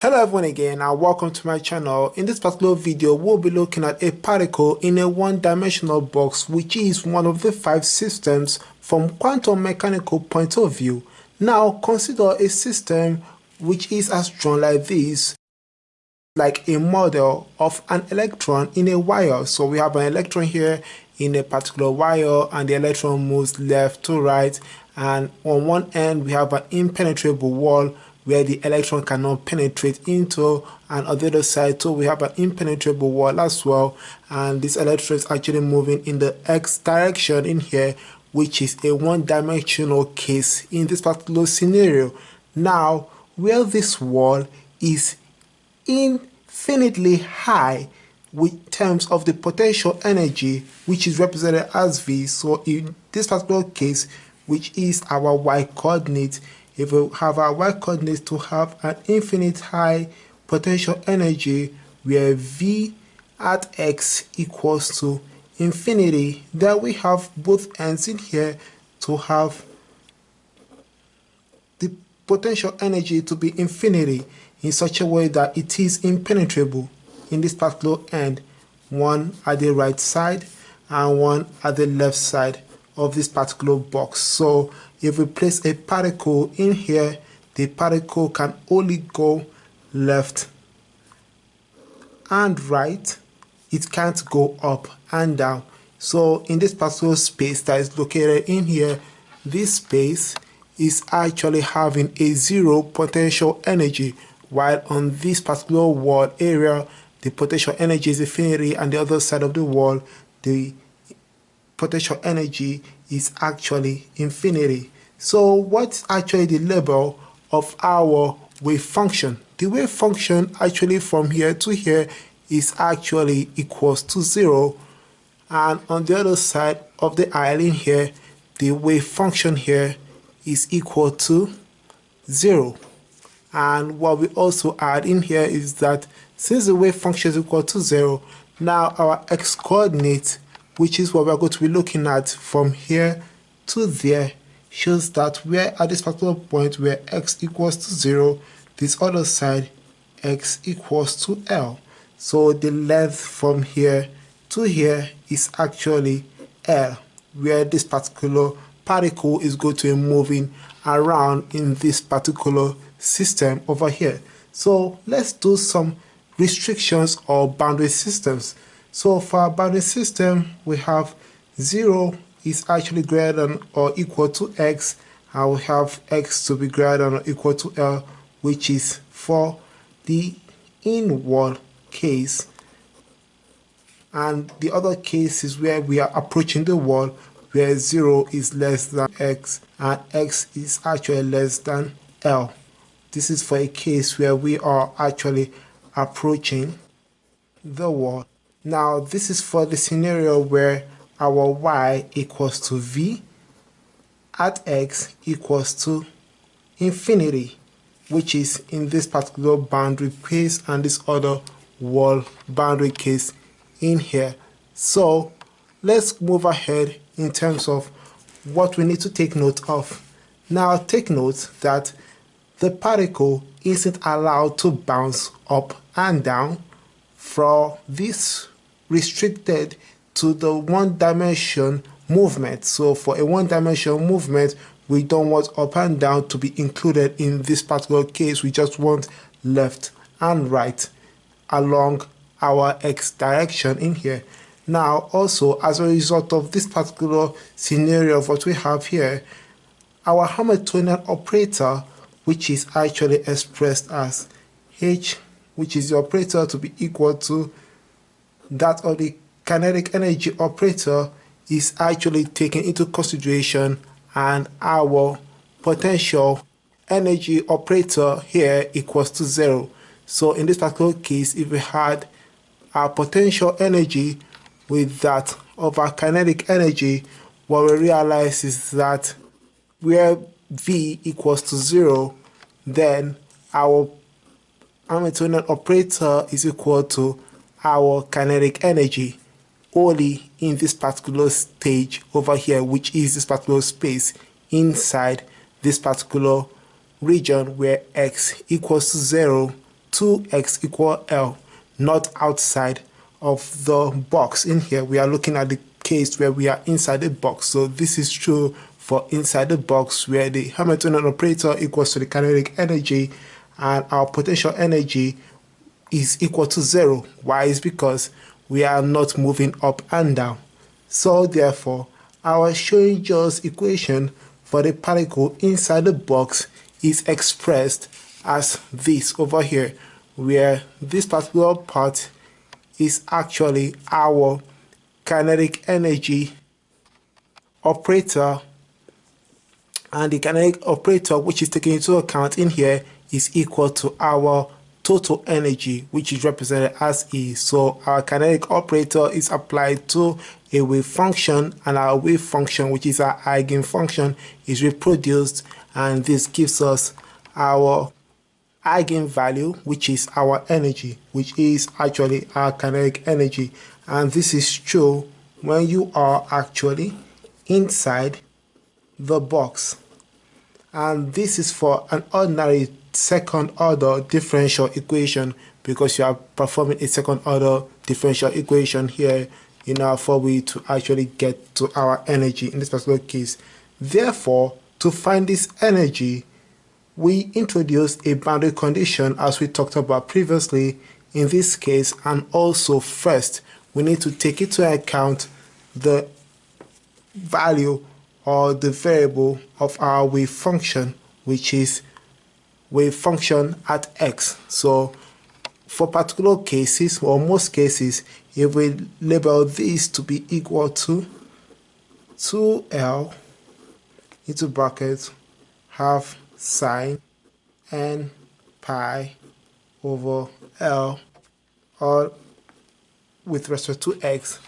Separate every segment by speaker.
Speaker 1: Hello everyone again and welcome to my channel. In this particular video we'll be looking at a particle in a one-dimensional box, which is one of the 5 systems from quantum mechanical point of view. Now consider a system which is as drawn like this, like a model of an electron in a wire. So we have an electron here in a particular wire and the electron moves left to right, and on one end we have an impenetrable wall where the electron cannot penetrate into, and on the other side too we have an impenetrable wall as well, and this electron is actually moving in the x direction in here, which is a one-dimensional case in this particular scenario. Now where this wall is infinitely high with terms of the potential energy, which is represented as V. So in this particular case, which is our y coordinate, if we have our y coordinates to have an infinite high potential energy where V at x equals to infinity, then we have both ends in here to have the potential energy to be infinity in such a way that it is impenetrable in this particular end, one at the right side and one at the left side of this particular box. So if we place a particle in here, the particle can only go left and right. It can't go up and down. So in this particular space that is located in here, this space is actually having a zero potential energy, while on this particular wall area the potential energy is infinity, and the other side of the wall the potential energy is actually infinity. So what's actually the label of our wave function? The wave function actually from here to here is actually equals to 0, and on the other side of the aisle in here the wave function here is equal to 0. And what we also add in here is that since the wave function is equal to 0, now our x coordinate, which is what we're going to be looking at from here to there, shows that we're at this particular point where x equals to 0, this other side x equals to L. So the length from here to here is actually L, where this particular particle is going to be moving around in this particular system over here. So let's do some restrictions or boundary systems. So for our boundary system, we have 0 is actually greater than or equal to x, and we have x to be greater than or equal to L, which is for the in-wall case. And the other case is where we are approaching the wall, where 0 is less than x and x is actually less than L. This is for a case where we are actually approaching the wall. Now this is for the scenario where our y equals to V at x equals to infinity, which is in this particular boundary case and this other wall boundary case in here. So let's move ahead in terms of what we need to take note of. Now take note that the particle isn't allowed to bounce up and down from this restricted to the one-dimension movement. So for a one-dimensional movement, we don't want up and down to be included in this particular case. We just want left and right along our x direction in here. Now also, as a result of this particular scenario of what we have here, our Hamiltonian operator, which is actually expressed as H, which is the operator to be equal to that of the kinetic energy operator, is actually taken into consideration, and our potential energy operator here equals to 0. So in this particular case, if we had our potential energy with that of our kinetic energy, what we realize is that where V equals to 0, then our Hamiltonian operator is equal to our kinetic energy only in this particular stage over here, which is this particular space inside this particular region where x equals to 0, 2x equal L, not outside of the box. In here we are looking at the case where we are inside the box, so this is true for inside the box, where the Hamiltonian operator equals to the kinetic energy and our potential energy is equal to 0. Why? Is because we are not moving up and down. So therefore our Schrodinger's equation for the particle inside the box is expressed as this over here, where this particular part is actually our kinetic energy operator, and the kinetic operator which is taken into account in here is equal to our total energy, which is represented as E. So our kinetic operator is applied to a wave function, and our wave function, which is our eigenfunction, is reproduced, and this gives us our eigenvalue, which is our energy, which is actually our kinetic energy. And this is true when you are actually inside the box. And this is for an ordinary second order differential equation, because you are performing a second order differential equation here in order for we to actually get to our energy in this particular case. Therefore, to find this energy, we introduce a boundary condition as we talked about previously in this case, and also first we need to take into account the value or the variable of our wave function, which is wave function at x. So for particular cases, or most cases, if we label this to be equal to 2L into brackets half sine n pi over L, or with respect to x,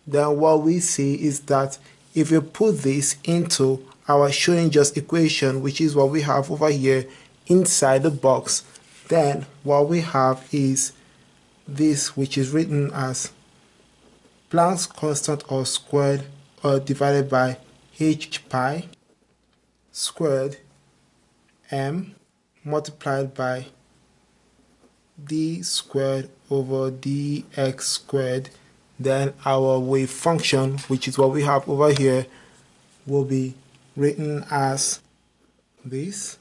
Speaker 1: then what we see is that if you put this into our Schrodinger's equation, which is what we have over here inside the box, then what we have is this, which is written as Planck's constant, or squared or divided by h pi squared m multiplied by d squared over dx squared. Then our wave function, which is what we have over here, will be written as this.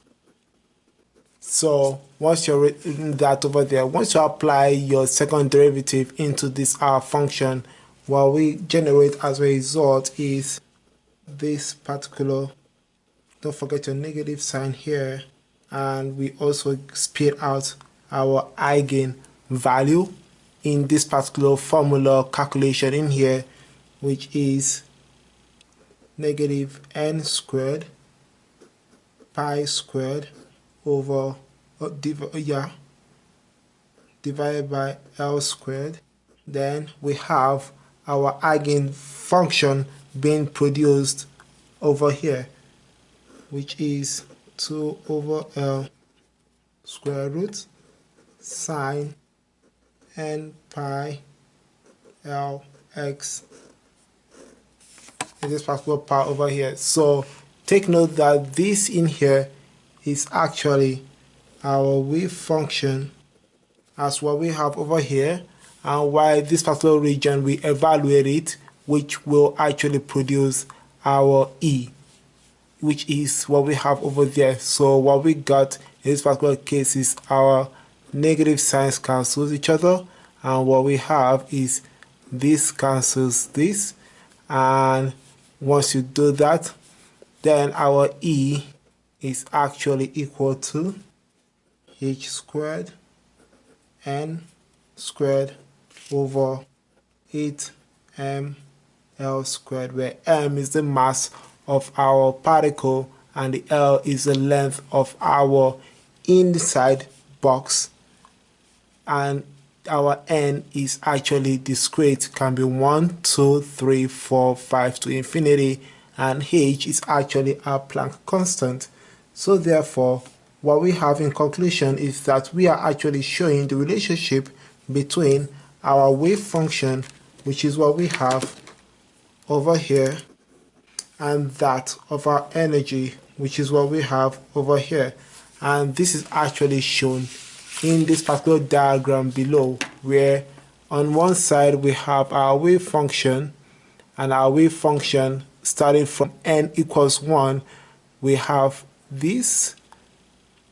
Speaker 1: So once you're written that over there, once you apply your second derivative into this function, what we generate as a result is this particular, don't forget your negative sign here, and we also spit out our eigenvalue in this particular formula calculation in here, which is negative n squared pi squared over divided by L squared. Then we have our eigenfunction being produced over here, which is 2 over L square root sine n pi L x in this particular part over here. So take note that this in here is actually our wave function as what we have over here, and why this particular region we evaluate it, which will actually produce our E, which is what we have over there. So what we got in this particular case is our negative signs cancels each other, and what we have is this cancels this, and once you do that, then our E is actually equal to h squared n squared over 8m L squared, where m is the mass of our particle and the L is the length of our inside box, and our n is actually discrete, can be 1, 2, 3, 4, 5 to infinity, and h is actually our Planck constant. So therefore, what we have in conclusion is that we are actually showing the relationship between our wave function, which is what we have over here, and that of our energy, which is what we have over here. And this is actually shown in this particular diagram below, where on one side we have our wave function, and our wave function starting from n equals 1, we have this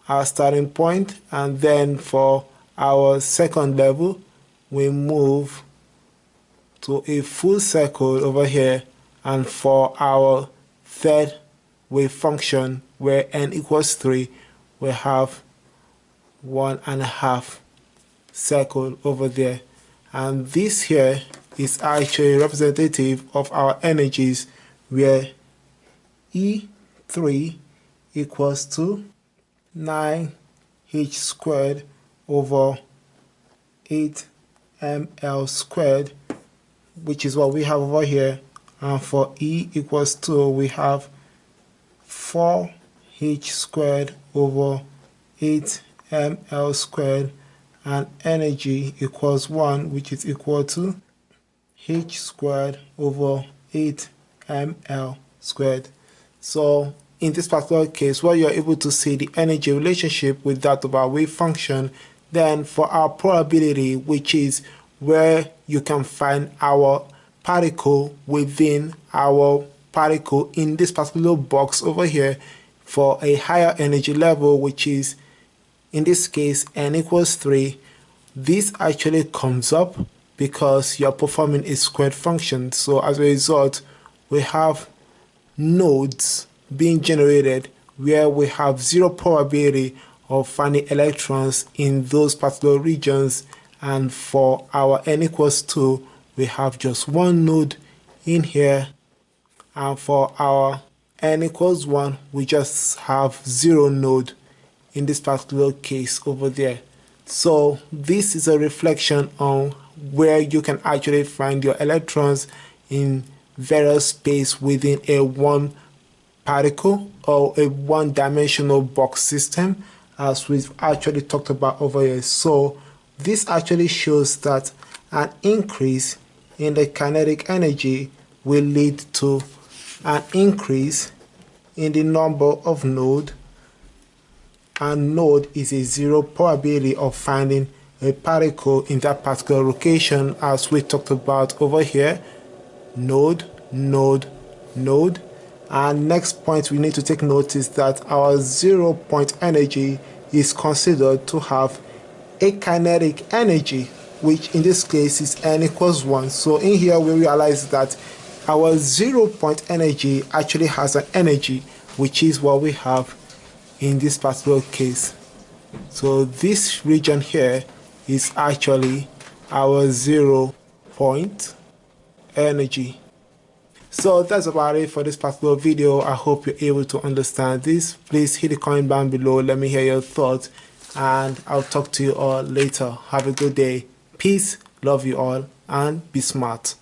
Speaker 1: our starting point, and then for our second level we move to a full circle over here, and for our third wave function where n equals 3, we have 1.5 circle over there. And this here is actually representative of our energies, where E3 equals to 9h squared over 8ml squared, which is what we have over here. And for E equals 2, we have 4h squared over 8ml squared, and energy equals 1, which is equal to h squared over 8ml squared. So in this particular case, where you're able to see the energy relationship with that of our wave function, then for our probability, which is where you can find our particle within our particle in this particular box over here, for a higher energy level, which is in this case n equals 3, this actually comes up because you're performing a squared function. So as a result, we have nodes being generated where we have 0 probability of finding electrons in those particular regions, and for our n equals 2, we have just 1 node in here, and for our n equals 1, we just have 0 node in this particular case over there. So this is a reflection on where you can actually find your electrons in various space within a one particle or a one-dimensional box system, as we've actually talked about over here. So this actually shows that an increase in the kinetic energy will lead to an increase in the number of nodes, and node is a 0 probability of finding a particle in that particular location, as we talked about over here. Node, node, node. And next point we need to take note is that our 0 point energy is considered to have a kinetic energy, which in this case is n equals 1. So in here we realize that our 0 point energy actually has an energy, which is what we have in this particular case. So this region here is actually our 0 point energy. So that's about it for this particular video. I hope you're able to understand this. Please hit the comment down below, let me hear your thoughts, and I'll talk to you all later. Have a good day. Peace, love you all, and be smart.